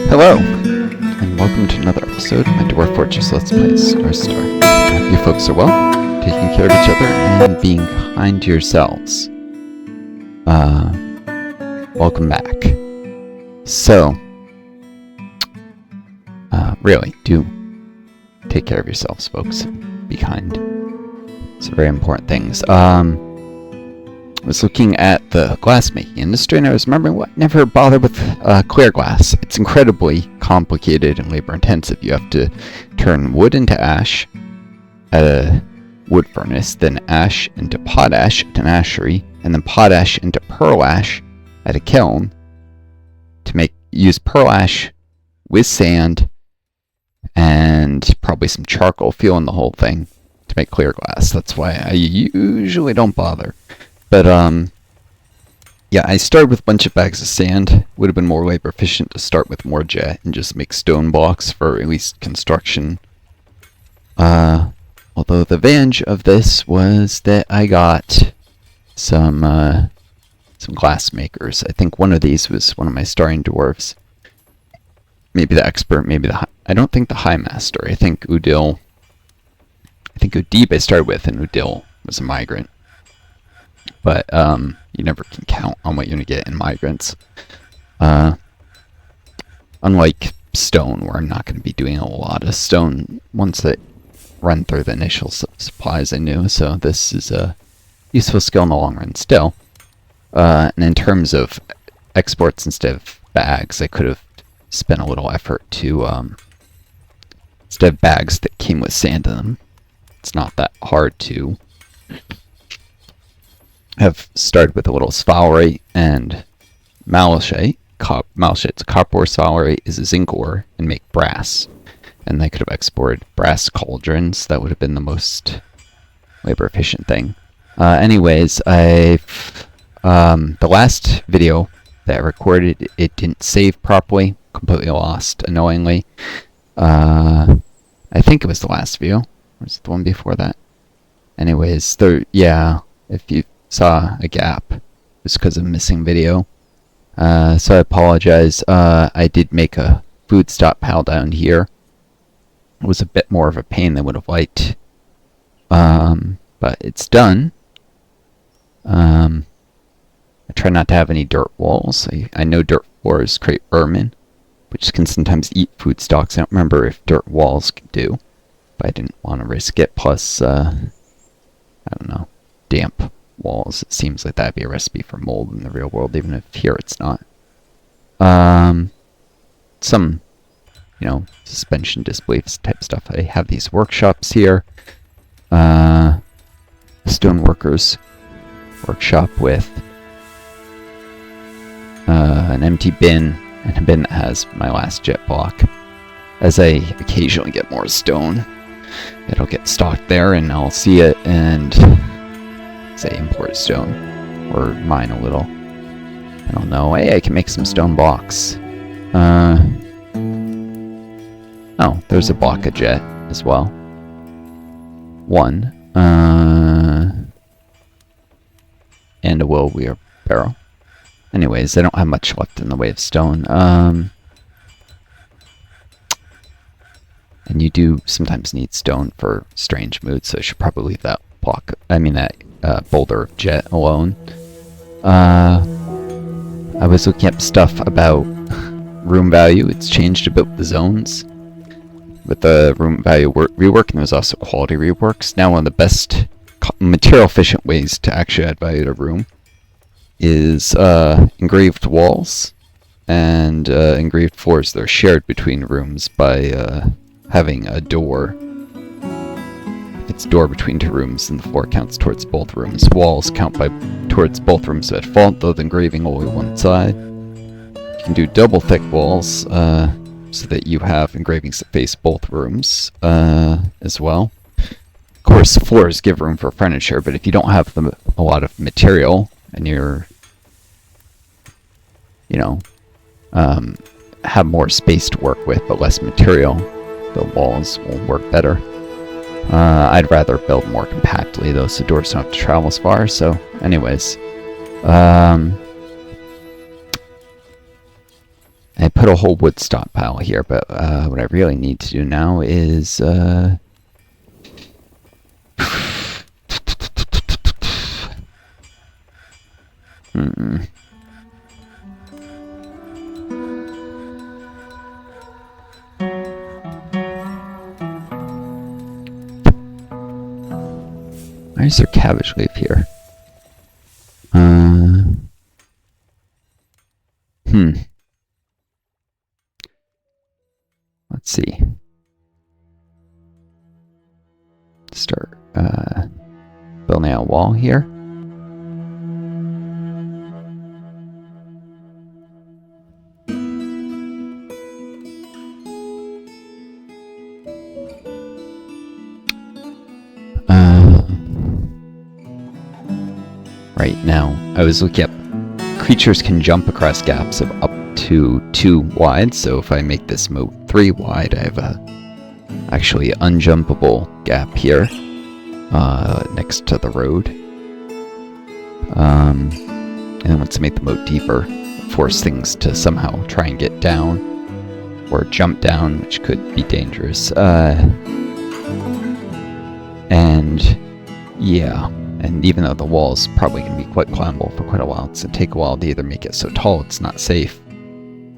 Hello, and welcome to another episode of my Dwarf Fortress Let's Plays Northstar. I hope you folks are well, taking care of each other, and being kind to yourselves. Welcome back. So, really, do take care of yourselves, folks. Be kind. It's very important things. I was looking at the glass-making industry, and I was remembering what never bothered with clear glass. It's incredibly complicated and labor-intensive. You have to turn wood into ash at a wood furnace, then ash into potash at an ashery, and then potash into pearl ash at a kiln to use pearl ash with sand and probably some charcoal fuel in the whole thing to make clear glass. That's why I usually don't bother. But, yeah, I started with a bunch of bags of sand. Would have been more labor efficient to start with more jet and just make stone blocks for at least construction. Although the advantage of this was that I got some glass makers. I think one of these was one of my starring dwarves. Maybe the expert, maybe I don't think the high master. I think Udil I started with, and Udil was a migrant. But you never can count on what you're going to get in migrants. Unlike stone, where I'm not going to be doing a lot of stone once they run through the initial supplies I knew. So this is a useful skill in the long run still. And in terms of exports instead of bags, I could have spent a little effort to, instead of bags that came with sand in them, it's not that hard to have started with a little sphalerite and malachite. Malachite's a copper ore, sphalerite is a zinc ore, and make brass. And they could have exported brass cauldrons. That would have been the most labor efficient thing. Anyways, the last video that I recorded, it didn't save properly. Completely lost, annoyingly. I think it was the last video. Or was it the one before that? Anyways, yeah, if you saw a gap, just because of missing video. So I apologize. I did make a food stockpile down here. It was a bit more of a pain than I would have liked. But it's done. I try not to have any dirt walls. I know dirt floors create vermin, which can sometimes eat food stocks. I don't remember if dirt walls can do, but I didn't want to risk it. Plus, I don't know, damp walls. It seems like that'd be a recipe for mold in the real world, even if here it's not. Some, suspension disbeliefs type stuff. I have these workshops here. Stoneworkers workshop with an empty bin and a bin that has my last jet block. As I occasionally get more stone, it'll get stocked there and I'll see it and say import stone, or mine a little. I don't know. Hey, I can make some stone blocks. Oh, there's a block of jet as well. One. And a wheelbarrow. Anyways, I don't have much left in the way of stone. And you do sometimes need stone for strange moods, so I should probably leave that block. That boulder of jet alone. I was looking up stuff about room value. It's changed a bit with the zones. With the room value rework, and there's also quality reworks. Now one of the best material efficient ways to actually add value to a room is engraved walls and engraved floors that are shared between rooms by having a door. If it's a door between two rooms, then the floor counts towards both rooms. Walls count towards both rooms by default, though the engraving only one side. You can do double thick walls, so that you have engravings that face both rooms, as well. Of course, floors give room for furniture, but if you don't have a lot of material, and you're, have more space to work with, but less material, the walls will work better. I'd rather build more compactly, though, so doors don't have to travel as far. So, anyways, I put put a whole wood stockpile here, but what I really need to do now is why is there cabbage leaf here? Let's see. Start building a wall here. Right now, I was looking up. Creatures can jump across gaps of up to 2 wide, so if I make this moat 3 wide, I have a actually unjumpable gap here next to the road. And then once I make the moat deeper, force things to somehow try and get down or jump down, which could be dangerous. And yeah. And even though the wall is probably going to be quite climbable for quite a while, it's going to take a while to either make it so tall it's not safe,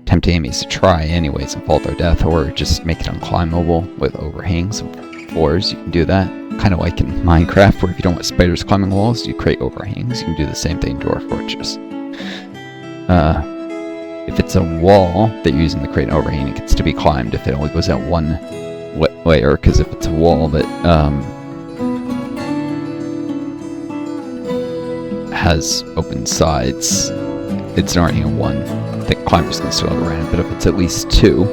tempt enemies to try anyways and fall to their death, or just make it unclimbable with overhangs and floors. You can do that. Kind of like in Minecraft, where if you don't want spiders climbing walls, you create overhangs. You can do the same thing in Dwarf Fortress. If it's a wall that you're using to create an overhang, it gets to be climbed if it only goes out one layer, because if it's a wall that has open sides, it's already in one, the climbers can still go around. But if it's at least 2,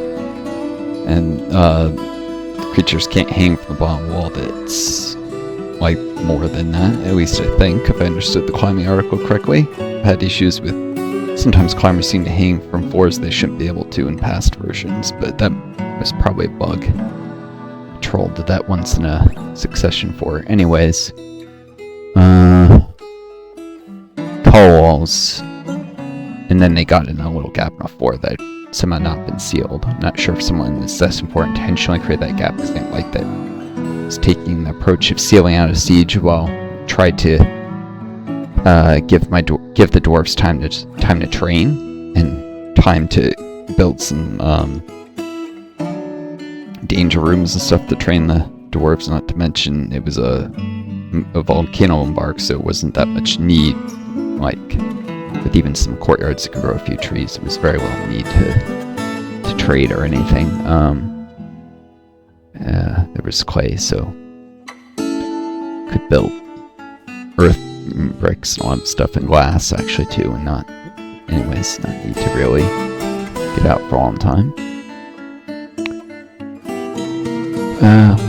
and creatures can't hang from the bottom wall, that's like more than that, at least I think, if I understood the climbing article correctly. I've had issues with sometimes climbers seem to hang from floors they shouldn't be able to in past versions, but that was probably a bug. Troll did that once in a succession for it. Anyways, tall walls, and then they got in a little gap in a floor that had somehow not been sealed. I'm not sure if someone is destined for intentionally create that gap because they didn't like that. It's taking the approach of sealing out a siege while tried to give the dwarves time to train and time to build some danger rooms and stuff to train the dwarves. Not to mention it was a volcano embark, so it wasn't that much need. Like, with even some courtyards that could grow a few trees, it was very well need to trade or anything. There was clay, so could build earth bricks and a lot of stuff and glass actually too, and not need to really get out for a long time.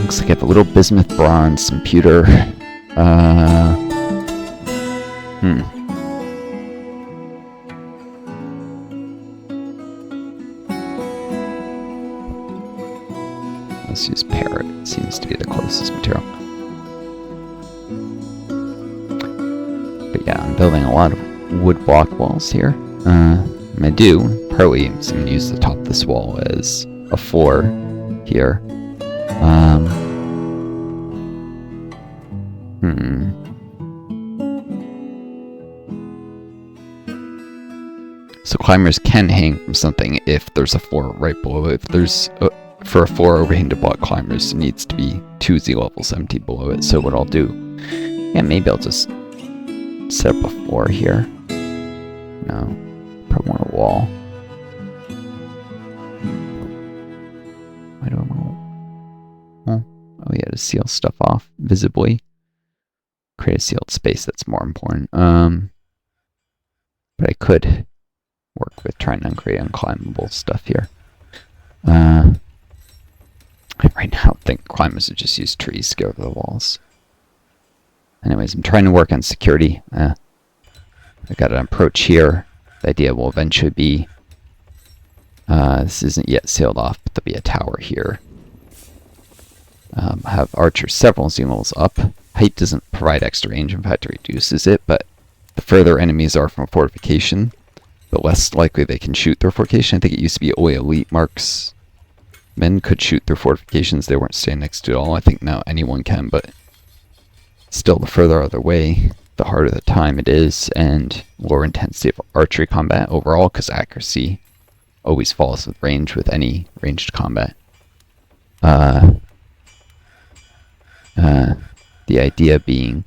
Looks like I have a little bismuth, bronze, some pewter. Let's use parrot. Seems to be the closest material. But yeah, I'm building a lot of wood block walls here. And I do, partly I'm going to use the top of this wall as a floor here. So climbers can hang from something if there's a floor right below it. If there's for a floor overhang to block climbers, it needs to be 2 Z levels empty below it. So what I'll do, yeah, maybe I'll just set up a floor here. No, probably want a wall. Why do I want? Oh yeah, to seal stuff off visibly. Create a sealed space. That's more important. But I could work with trying to create unclimbable stuff here. Right now, I think climbers would just use trees to go over the walls. Anyways, I'm trying to work on security. I got an approach here. The idea will eventually be, this isn't yet sealed off, but there'll be a tower here. Have archers several Z-levels up. Height doesn't provide extra range, in fact it reduces it, but the further enemies are from a fortification, the less likely they can shoot through fortification. I think it used to be only elite marksmen could shoot through fortifications. They weren't staying next to it all. I think now anyone can, but still, the further out of the way, the harder the time it is, and lower intensity of archery combat overall, because accuracy always falls with range with any ranged combat. The idea being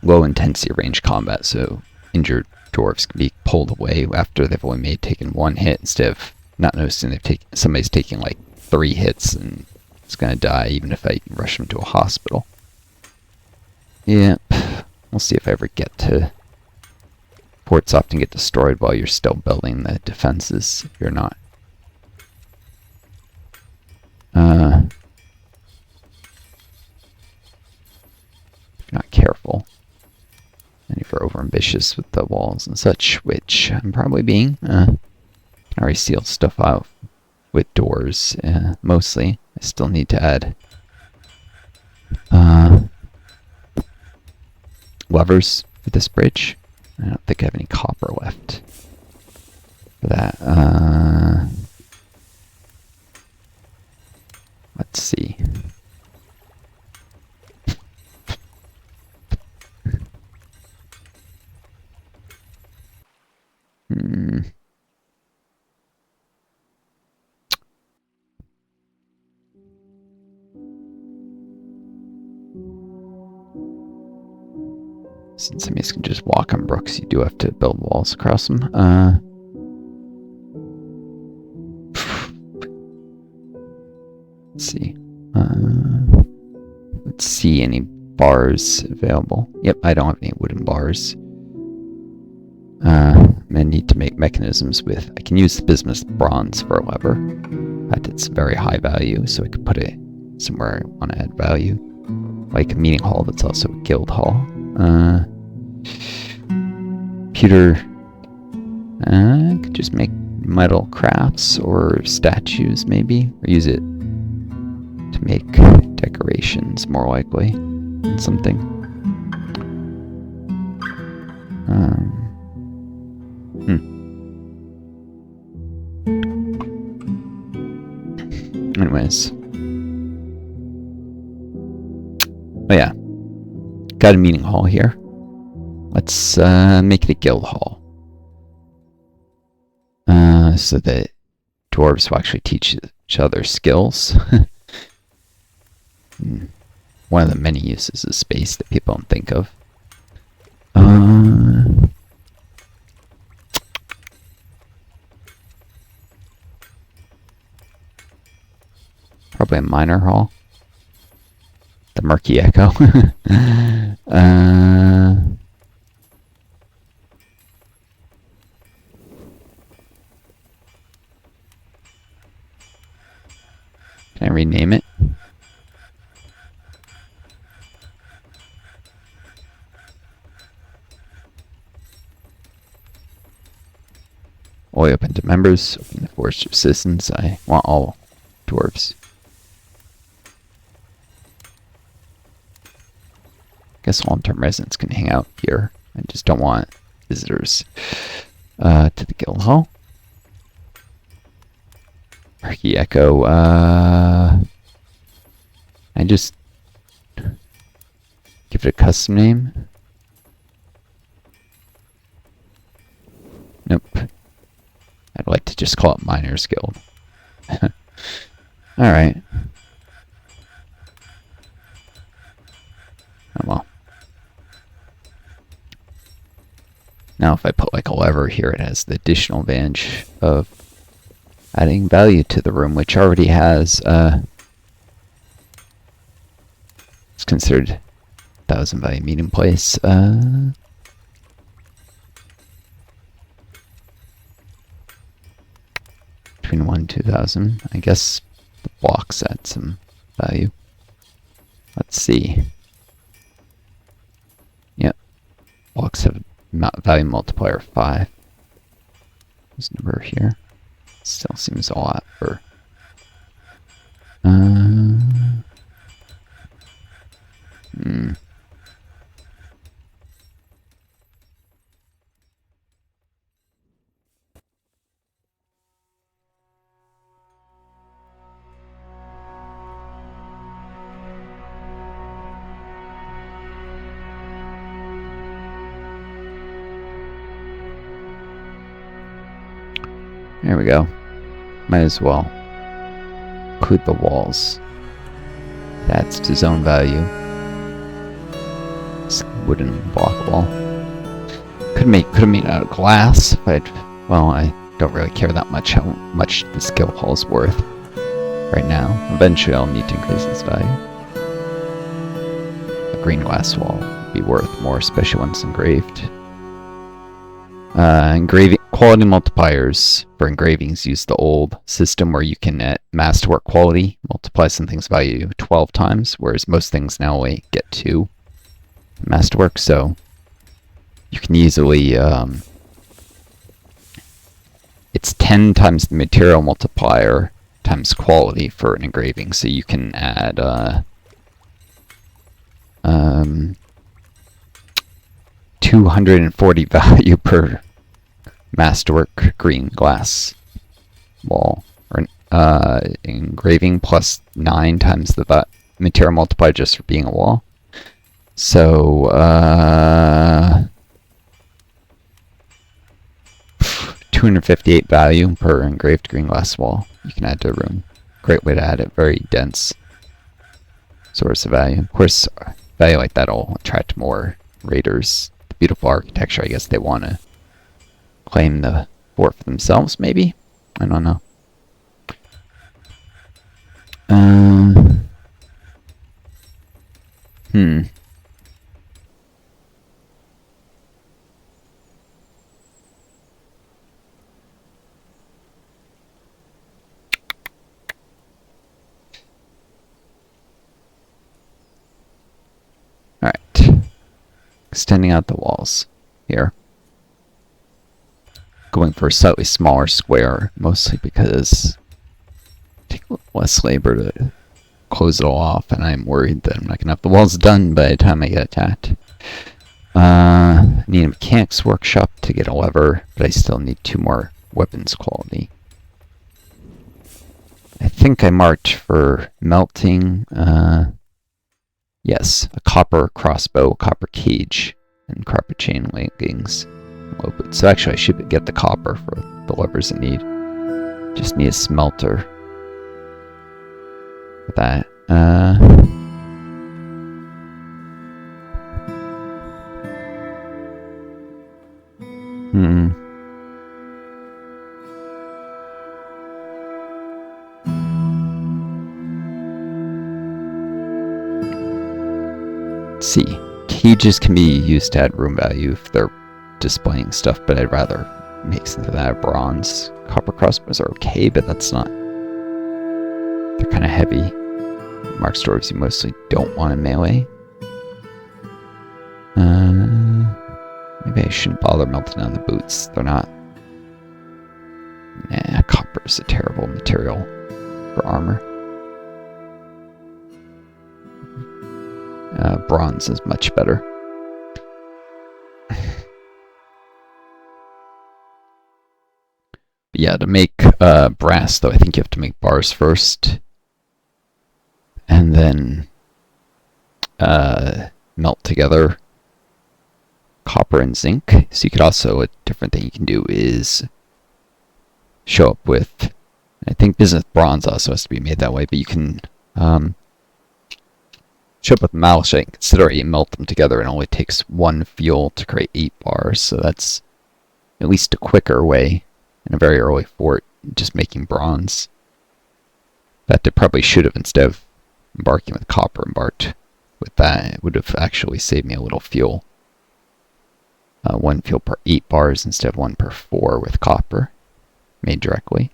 low intensity range combat, so injured dwarves can be pulled away after they've only taken one hit, instead of not noticing somebody's taking like 3 hits and it's gonna die even if I rush them to a hospital. Yep. We'll see if I ever get to... Ports often get destroyed while you're still building the defenses, if you're not. Not careful. And if you're overambitious with the walls and such, which I'm probably being. I already sealed stuff out with doors, mostly. I still need to add levers for this bridge. I don't think I have any copper left for that. Let's see. Since enemies can just walk on brooks, you do have to build walls across them. Let's see. Let's see any bars available. Yep, I don't have any wooden bars. I'm gonna need to make mechanisms with... I can use the bismuth bronze for a lever. At its very high value, so I could put it somewhere I want to add value. Like a meeting hall that's also a guild hall. Computer... I could just make metal crafts or statues, maybe. Or use it to make decorations, more likely. Something. Anyways. Oh yeah. Got a meeting hall here. Let's make it a guild hall. So that dwarves will actually teach each other skills. One of the many uses of space that people don't think of. Probably a minor hall. The Murky Echo. Can I rename it? Only open to members. Open to forest of citizens. I want all dwarves. Guess long-term residents can hang out here. I just don't want visitors to the guild hall. Murky Echo. I just give it a custom name. Nope. I'd like to just call it Miners Guild. Alright. Oh well. Now if I put like a lever here, it has the additional advantage of adding value to the room, which already has, it's considered 1,000 value meeting place. Between 1 and 2,000. I guess the blocks add some value. Let's see. Yep. Blocks have value multiplier of 5. This number here still seems a lot for... There we go. Might as well include the walls. That's to zone value. This wooden block wall. Could have made it out of glass, but well, I don't really care that much how much the skill hall is worth right now. Eventually, I'll need to increase its value. A green glass wall would be worth more, especially when it's engraved. Engraving quality multipliers for engravings use the old system where you can at masterwork quality multiply something's value 12 times, whereas most things now only get 2 masterwork. So you can easily it's 10 times the material multiplier times quality for an engraving. So you can add 240 value per masterwork green glass wall, or engraving plus 9 times the material multiplier just for being a wall. So 258 value per engraved green glass wall you can add to a room. Great way to add it. Very dense source of value. Of course, value like that will attract more raiders. The beautiful architecture, I guess they want to claim the fort for themselves, maybe? I don't know. Alright. Extending out the walls here. Going for a slightly smaller square, mostly because it takes a little less labor to close it all off, and I'm worried that I'm not going to have the walls done by the time I get attacked. I need a mechanics workshop to get a lever, but I still need 2 more weapons quality. I think I marked for melting, yes, a copper crossbow, copper cage, and copper chain linkings. So actually I should get the copper for the levers I need. Just need a smelter for that. Let's see. Cages can be used to add room value if they're displaying stuff, but I'd rather make something out of bronze. Copper crossbows are okay, but that's not... They're kind of heavy. Mark dwarves you mostly don't want in melee. Maybe I shouldn't bother melting down the boots. They're not... Nah, copper is a terrible material for armor. Bronze is much better. Yeah, to make brass, though, I think you have to make bars first. And then melt together copper and zinc. So you could also, a different thing you can do is show up with, I think business bronze also has to be made that way, but you can show up with malachite and consider you melt them together. It only takes 1 fuel to create 8 bars, so that's at least a quicker way in a very early fort, just making bronze. That they probably should have, instead of embarking with copper, embarked with that. It would have actually saved me a little fuel. 1 fuel per 8 bars instead of 1 per 4 with copper, made directly.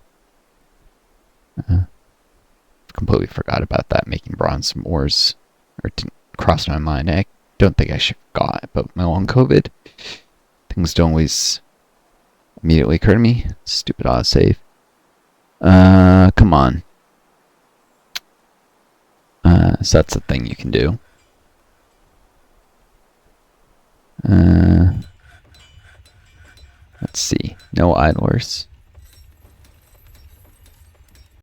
Completely forgot about that, making bronze from ores. Or it didn't cross my mind. I don't think I should have forgot about my long COVID. Things don't always immediately occur to me. Stupid autosave. Come on. So that's the thing you can do. Let's see. No idlers.